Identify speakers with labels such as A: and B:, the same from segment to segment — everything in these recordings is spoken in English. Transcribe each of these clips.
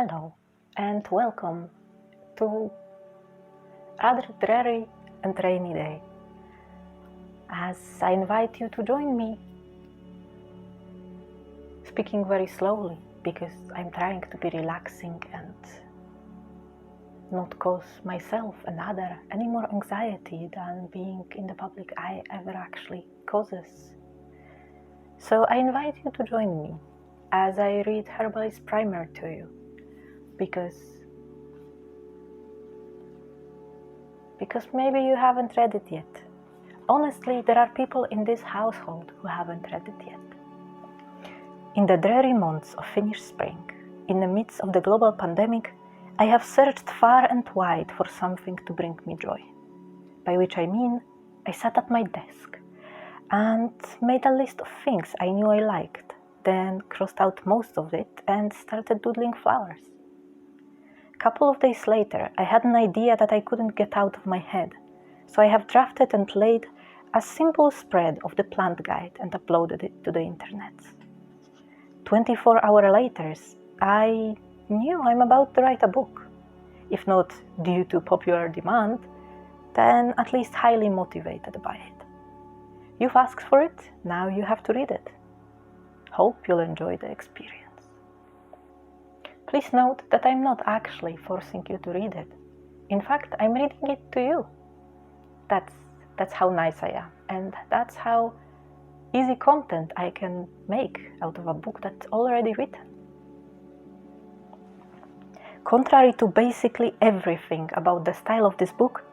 A: Hello and welcome to rather dreary and rainy day, as I invite you to join me, speaking very slowly because I'm trying to be relaxing and not cause myself and others any more anxiety than being in the public eye ever actually causes. So I invite you to join me as I read Herbalist's Primer to you, because maybe you haven't read it yet. Honestly, there are people in this household who haven't read it yet. In the dreary months of Finnish spring, in the midst of the global pandemic, I have searched far and wide for something to bring me joy. By which I mean, I sat at my desk and made a list of things I knew I liked, then crossed out most of it and started doodling flowers. A couple of days later, I had an idea that I couldn't get out of my head, so I have drafted and laid a simple spread of the plant guide and uploaded it to the internet. 24 hours later, I knew I'm about to write a book. If not due to popular demand, then at least highly motivated by it. You've asked for it, now you have to read it. Hope you'll enjoy the experience. Please note that I'm not actually forcing you to read it. In fact, I'm reading it to you. That's how nice I am, and that's how easy content I can make out of a book that's already written. Contrary to basically everything about the style of this book,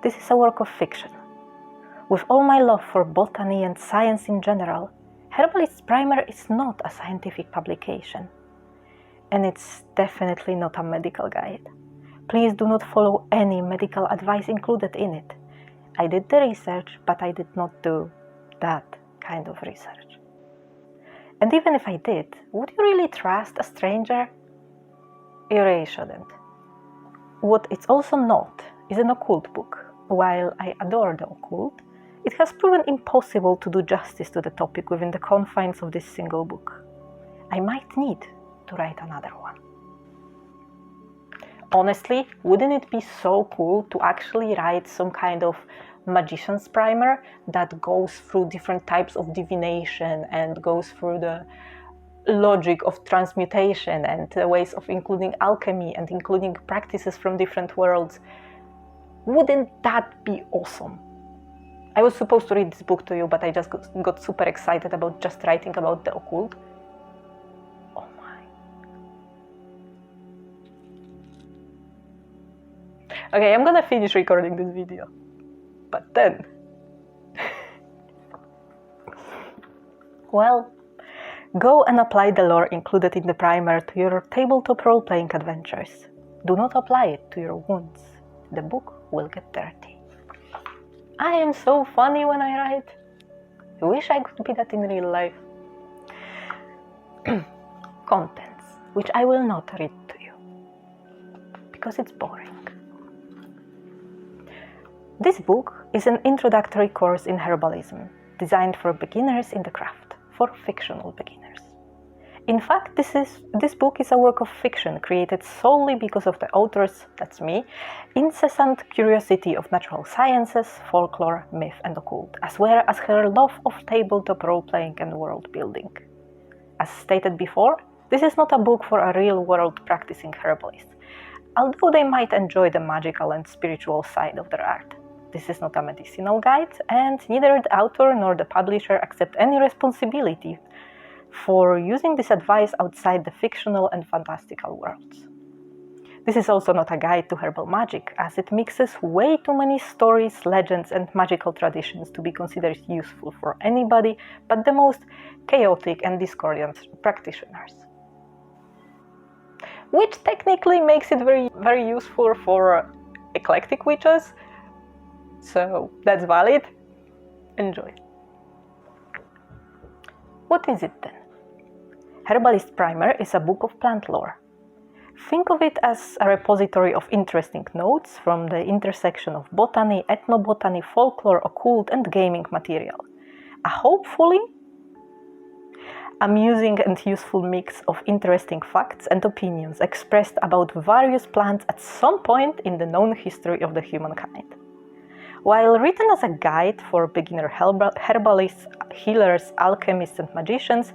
A: this is a work of fiction. With all my love for botany and science in general, Herbalist's Primer is not a scientific publication. And it's definitely not a medical guide. Please do not follow any medical advice included in it. I did the research, but I did not do that kind of research. And even if I did, would you really trust a stranger? You really shouldn't. What it's also not is an occult book. While I adore the occult, it has proven impossible to do justice to the topic within the confines of this single book. I might need to write another one. Honestly, wouldn't it be so cool to actually write some kind of magician's primer that goes through different types of divination and goes through the logic of transmutation and the ways of including alchemy and including practices from different worlds? Wouldn't that be awesome? I was supposed to read this book to you, but I just got super excited about just writing about the occult. Oh my. Okay, I'm gonna finish recording this video. But then... well, go and apply the lore included in the primer to your tabletop role-playing adventures. Do not apply it to your wounds. The book will get dirty. I am so funny when I write. I wish I could be that in real life. Contents, which I will not read to you, because it's boring. This book is an introductory course in herbalism, designed for beginners in the craft, for fictional beginners. In fact, this book is a work of fiction created solely because of the author's, that's me, incessant curiosity of natural sciences, folklore, myth and occult, as well as her love of tabletop role-playing and world-building. As stated before, this is not a book for a real-world practicing herbalist, although they might enjoy the magical and spiritual side of their art. This is not a medicinal guide, and neither the author nor the publisher accept any responsibility for using this advice outside the fictional and fantastical worlds. This is also not a guide to herbal magic, as it mixes way too many stories, legends and magical traditions to be considered useful for anybody but the most chaotic and discordant practitioners. Which technically makes it very, very useful for eclectic witches, so that's valid. Enjoy. What is it then? Herbalist's Primer is a book of plant lore. Think of it as a repository of interesting notes from the intersection of botany, ethnobotany, folklore, occult and gaming material. amusing and useful mix of interesting facts and opinions expressed about various plants at some point in the known history of the humankind. While written as a guide for beginner herbalists, healers, alchemists and magicians,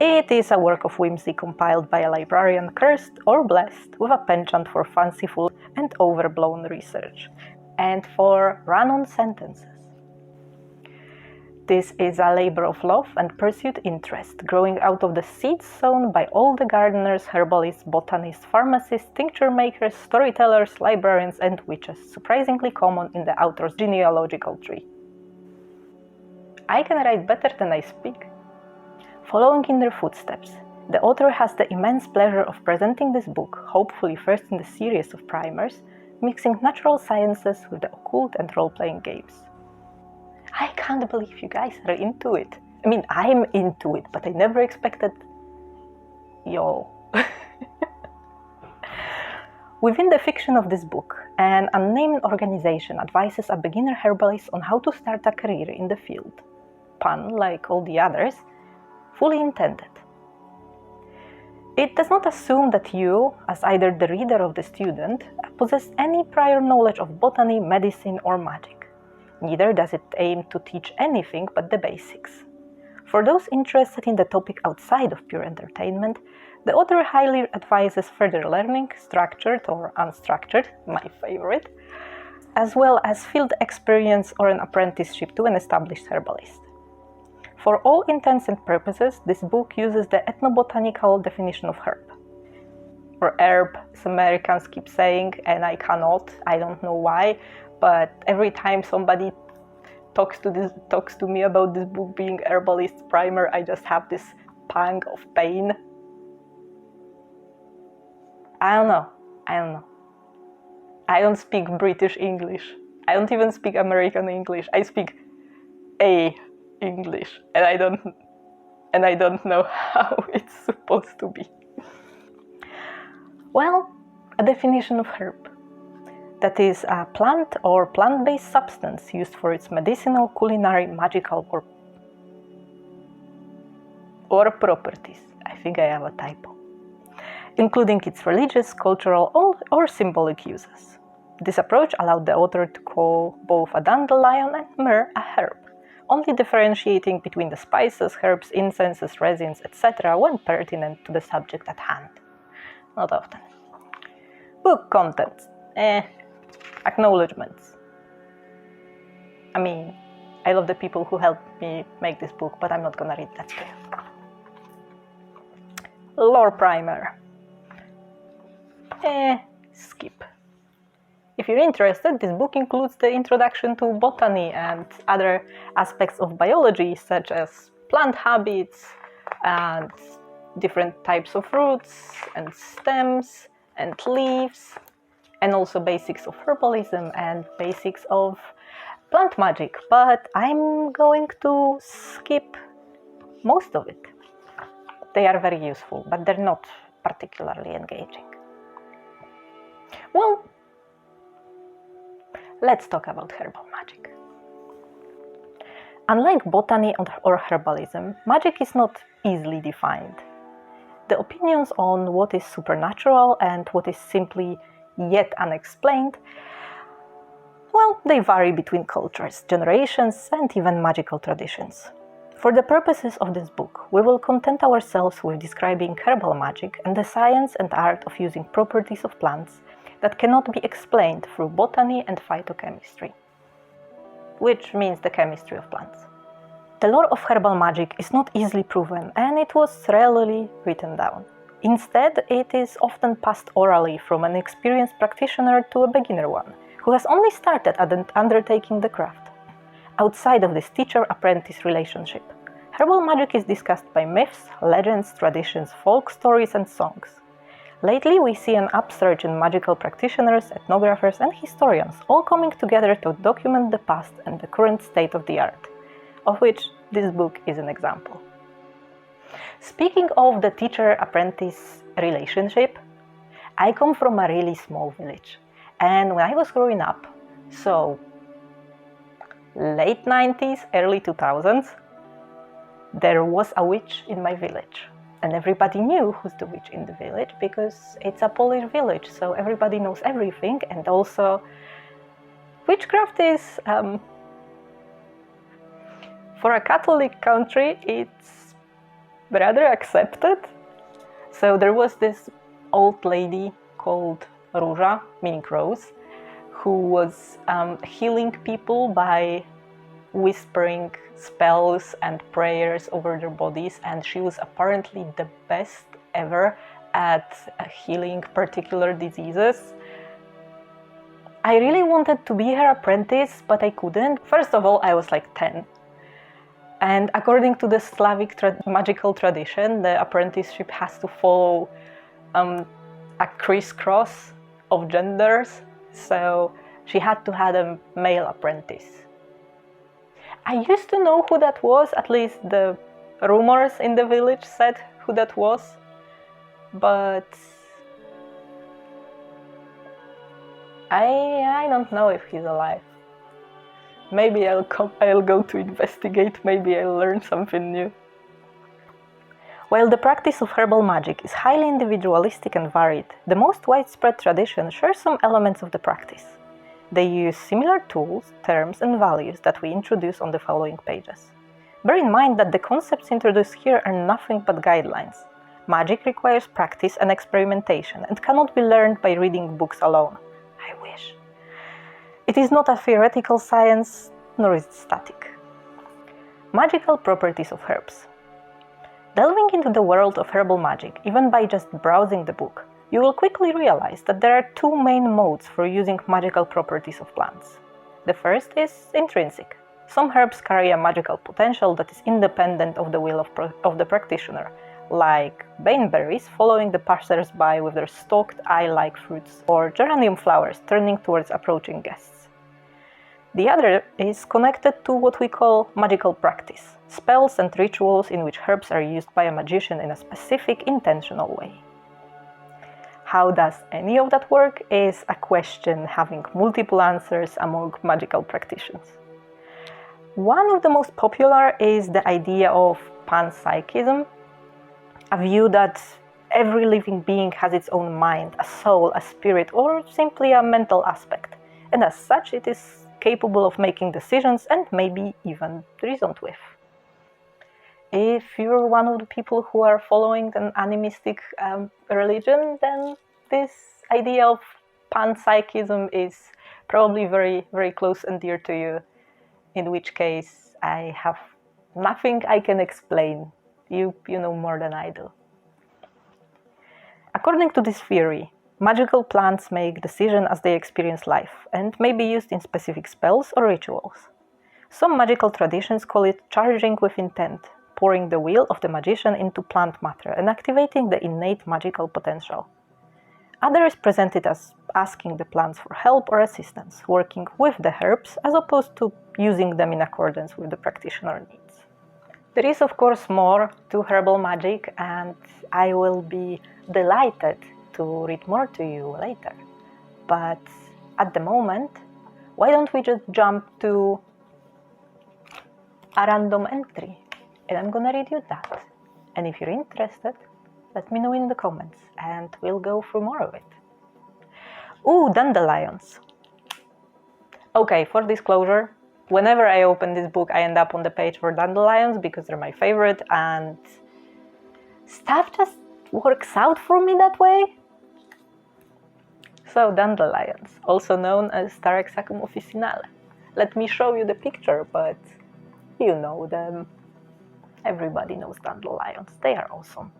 A: it is a work of whimsy compiled by a librarian cursed or blessed with a penchant for fanciful and overblown research, and for run-on sentences. This is a labor of love and pursued interest, growing out of the seeds sown by all the gardeners, herbalists, botanists, pharmacists, tincture makers, storytellers, librarians, and witches, surprisingly common in the author's genealogical tree. I can write better than I speak. Following in their footsteps, the author has the immense pleasure of presenting this book, hopefully first in the series of primers, mixing natural sciences with the occult and role-playing games. I can't believe you guys are into it. I mean, I'm into it, but I never expected y'all. Within the fiction of this book, an unnamed organization advises a beginner herbalist on how to start a career in the field. Pun, like all the others, fully intended. It does not assume that you, as either the reader or the student, possess any prior knowledge of botany, medicine, or magic. Neither does it aim to teach anything but the basics. For those interested in the topic outside of pure entertainment, the author highly advises further learning, structured or unstructured, my favorite, as well as field experience or an apprenticeship to an established herbalist. For all intents and purposes, this book uses the ethnobotanical definition of herb. Or herb, as Americans keep saying, and I cannot, I don't know why, but every time somebody talks to me about this book being Herbalist's Primer, I just have this pang of pain. I don't know. I don't speak British English. I don't even speak American English. I speak English, and I don't know how it's supposed to be. Well, a definition of herb. That is a plant or plant-based substance used for its medicinal, culinary, magical, or properties. I think I have a typo. Including its religious, cultural, or symbolic uses. This approach allowed the author to call both a dandelion and myrrh a herb, only differentiating between the spices, herbs, incenses, resins, etc. when pertinent to the subject at hand. Not often. Book contents. Acknowledgements. I mean, I love the people who helped me make this book, but I'm not gonna read that to you. Lore primer. Skip. If you're interested, this book includes the introduction to botany and other aspects of biology, such as plant habits and different types of roots and stems and leaves, and also basics of herbalism and basics of plant magic, but I'm going to skip most of it. They are very useful, but they're not particularly engaging. Well, let's talk about herbal magic. Unlike botany or herbalism, magic is not easily defined. The opinions on what is supernatural and what is simply yet unexplained, well, they vary between cultures, generations, and even magical traditions. For the purposes of this book, we will content ourselves with describing herbal magic and the science and art of using properties of plants that cannot be explained through botany and phytochemistry, which means the chemistry of plants. The lore of herbal magic is not easily proven, and it was rarely written down. Instead, it is often passed orally from an experienced practitioner to a beginner one, who has only started undertaking the craft. Outside of this teacher-apprentice relationship, herbal magic is discussed by myths, legends, traditions, folk stories, and songs. Lately, we see an upsurge in magical practitioners, ethnographers, and historians, all coming together to document the past and the current state of the art, of which this book is an example. Speaking of the teacher-apprentice relationship, I come from a really small village, and when I was growing up, so late 90s, early 2000s, there was a witch in my village. And everybody knew who's the witch in the village because it's a Polish village, so everybody knows everything. And also, witchcraft is, for a Catholic country, it's rather accepted. So there was this old lady called Róża, meaning rose, who was healing people by whispering spells and prayers over their bodies, and she was apparently the best ever at healing particular diseases. I really wanted to be her apprentice, but I couldn't. First of all, I was like 10. And according to the Slavic magical tradition, the apprenticeship has to follow a crisscross of genders. So she had to have a male apprentice. I used to know who that was, at least the rumors in the village said who that was, but I don't know if he's alive. Maybe I'll go to investigate, maybe I'll learn something new. While the practice of herbal magic is highly individualistic and varied, the most widespread tradition shares some elements of the practice. They use similar tools, terms, and values that we introduce on the following pages. Bear in mind that the concepts introduced here are nothing but guidelines. Magic requires practice and experimentation and cannot be learned by reading books alone. I wish. It is not a theoretical science, nor is it static. Magical properties of herbs. Delving into the world of herbal magic, even by just browsing the book, you will quickly realize that there are two main modes for using magical properties of plants. The first is intrinsic. Some herbs carry a magical potential that is independent of the will of the practitioner, like baneberries following the passers-by with their stalked eye-like fruits, or geranium flowers turning towards approaching guests. The other is connected to what we call magical practice, spells and rituals in which herbs are used by a magician in a specific, intentional way. How does any of that work is a question having multiple answers among magical practitioners. One of the most popular is the idea of panpsychism, a view that every living being has its own mind, a soul, a spirit, or simply a mental aspect, and as such it is capable of making decisions and maybe even reasoned with. If you're one of the people who are following an animistic religion, then this idea of panpsychism is probably very, very close and dear to you, in which case I have nothing I can explain. You know more than I do. According to this theory, magical plants make decisions as they experience life and may be used in specific spells or rituals. Some magical traditions call it charging with intent, pouring the will of the magician into plant matter and activating the innate magical potential. Others present it as asking the plants for help or assistance, working with the herbs as opposed to using them in accordance with the practitioner needs. There is of course more to herbal magic, and I will be delighted to read more to you later. But at the moment, why don't we just jump to a random entry? And I'm gonna read you that. And if you're interested, let me know in the comments and we'll go through more of it. Ooh, dandelions. Okay, for disclosure, whenever I open this book, I end up on the page for dandelions because they're my favorite, and stuff just works out for me that way. So dandelions, also known as Taraxacum officinale. Let me show you the picture, but you know them. Everybody knows dandelions, they are awesome.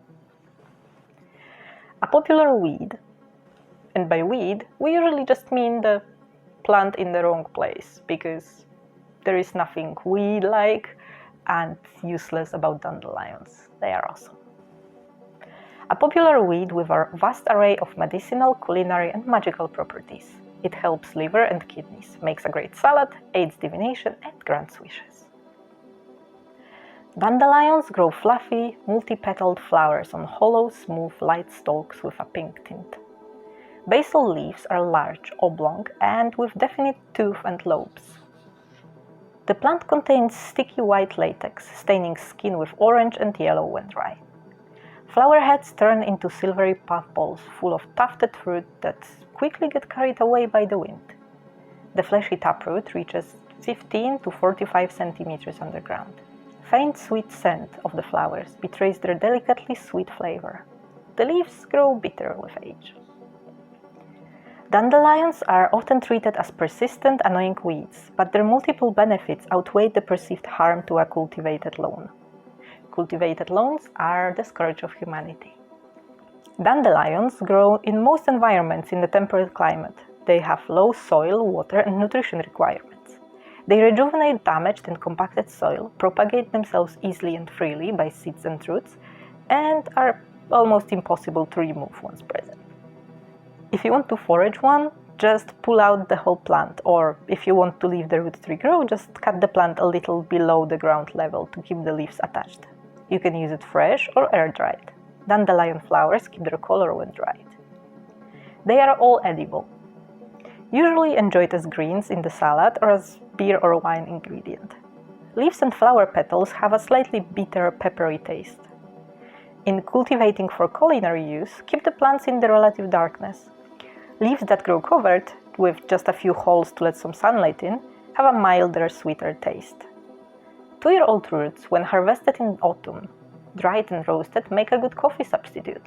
A: A popular weed, and by weed, we usually just mean the plant in the wrong place, because there is nothing weed-like and useless about dandelions. They are awesome. A popular weed with a vast array of medicinal, culinary, and magical properties. It helps liver and kidneys, makes a great salad, aids divination, and grants wishes. Dandelions grow fluffy, multi-petaled flowers on hollow, smooth, light stalks with a pink tint. Basal leaves are large, oblong, and with definite tooth and lobes. The plant contains sticky white latex, staining skin with orange and yellow when dry. Flower heads turn into silvery puff balls full of tufted fruit that quickly get carried away by the wind. The fleshy taproot reaches 15 to 45 centimeters underground. Faint sweet scent of the flowers betrays their delicately sweet flavor. The leaves grow bitter with age. Dandelions are often treated as persistent, annoying weeds, but their multiple benefits outweigh the perceived harm to a cultivated lawn. Cultivated lawns are the scourge of humanity. Dandelions grow in most environments in the temperate climate. They have low soil, water, and nutrition requirements. They rejuvenate damaged and compacted soil, propagate themselves easily and freely by seeds and roots, and are almost impossible to remove once present. If you want to forage one, just pull out the whole plant, or if you want to leave the roots regrow, just cut the plant a little below the ground level to keep the leaves attached. You can use it fresh or air-dried. Dandelion flowers keep their color when dried. They are all edible, usually enjoyed as greens in the salad or as beer or wine ingredient. Leaves and flower petals have a slightly bitter, peppery taste. In cultivating for culinary use, keep the plants in the relative darkness. Leaves that grow covered, with just a few holes to let some sunlight in, have a milder, sweeter taste. 2-year-old roots, when harvested in autumn, dried and roasted, make a good coffee substitute.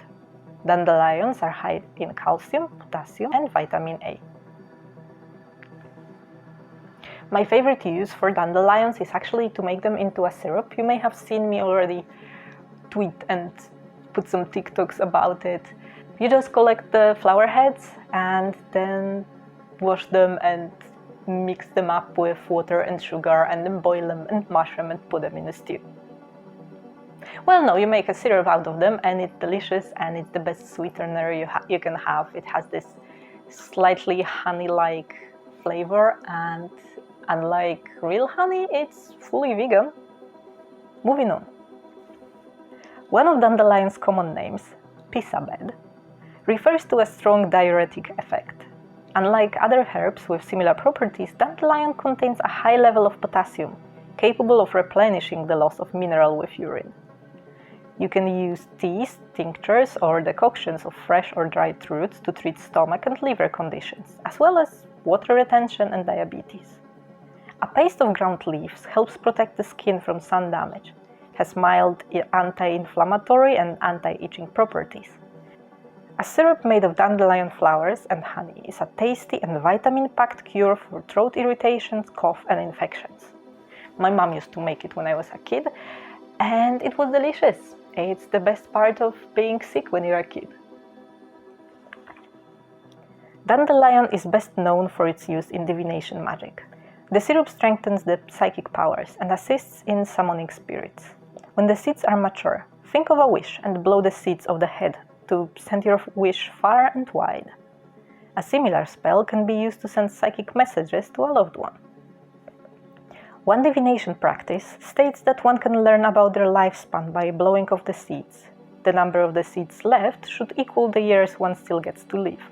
A: Dandelions are high in calcium, potassium, and vitamin A. My favorite use for dandelions is actually to make them into a syrup. You may have seen me already tweet and put some TikToks about it. You just collect the flower heads and then wash them and mix them up with water and sugar and then boil them and mash them and put them in a stew. Well, no, you make a syrup out of them and it's delicious and it's the best sweetener you can have. It has this slightly honey-like flavor, and unlike real honey, it's fully vegan. Moving on. One of dandelion's common names, pisabed, refers to a strong diuretic effect. Unlike other herbs with similar properties, dandelion contains a high level of potassium, capable of replenishing the loss of mineral with urine. You can use teas, tinctures, or decoctions of fresh or dried roots to treat stomach and liver conditions, as well as water retention and diabetes. A paste of ground leaves helps protect the skin from sun damage, has mild anti-inflammatory and anti-itching properties. A syrup made of dandelion flowers and honey is a tasty and vitamin-packed cure for throat irritations, cough, and infections. My mom used to make it when I was a kid, and it was delicious. It's the best part of being sick when you're a kid. Dandelion is best known for its use in divination magic. The syrup strengthens the psychic powers and assists in summoning spirits. When the seeds are mature, think of a wish and blow the seeds of the head to send your wish far and wide. A similar spell can be used to send psychic messages to a loved one. One divination practice states that one can learn about their lifespan by blowing off the seeds. The number of the seeds left should equal the years one still gets to live.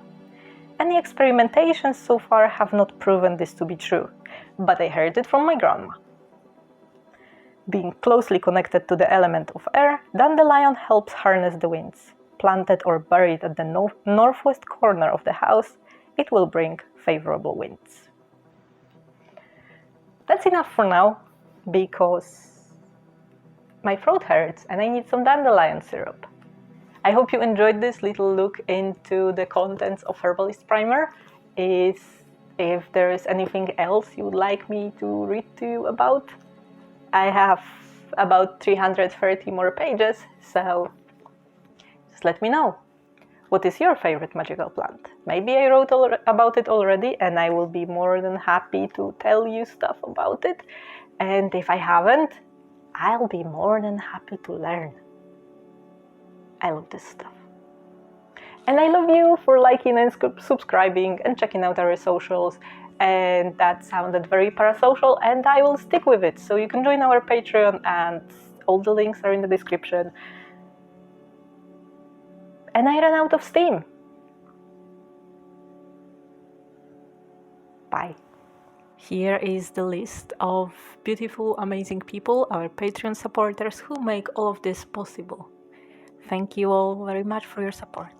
A: Any experimentations so far have not proven this to be true, but I heard it from my grandma. Being closely connected to the element of air, dandelion helps harness the winds. Planted or buried at the northwest corner of the house, it will bring favorable winds. That's enough for now, because my throat hurts and I need some dandelion syrup. I hope you enjoyed this little look into the contents of Herbalist's Primer. If there is anything else you would like me to read to you about, I have about 330 more pages, so just let me know. What is your favorite magical plant? Maybe I wrote about it already and I will be more than happy to tell you stuff about it. And if I haven't, I'll be more than happy to learn. I love this stuff. And I love you for liking and subscribing and checking out our socials. And that sounded very parasocial and I will stick with it. So you can join our Patreon and all the links are in the description. And I ran out of steam. Bye. Here is the list of beautiful, amazing people, our Patreon supporters who make all of this possible. Thank you all very much for your support.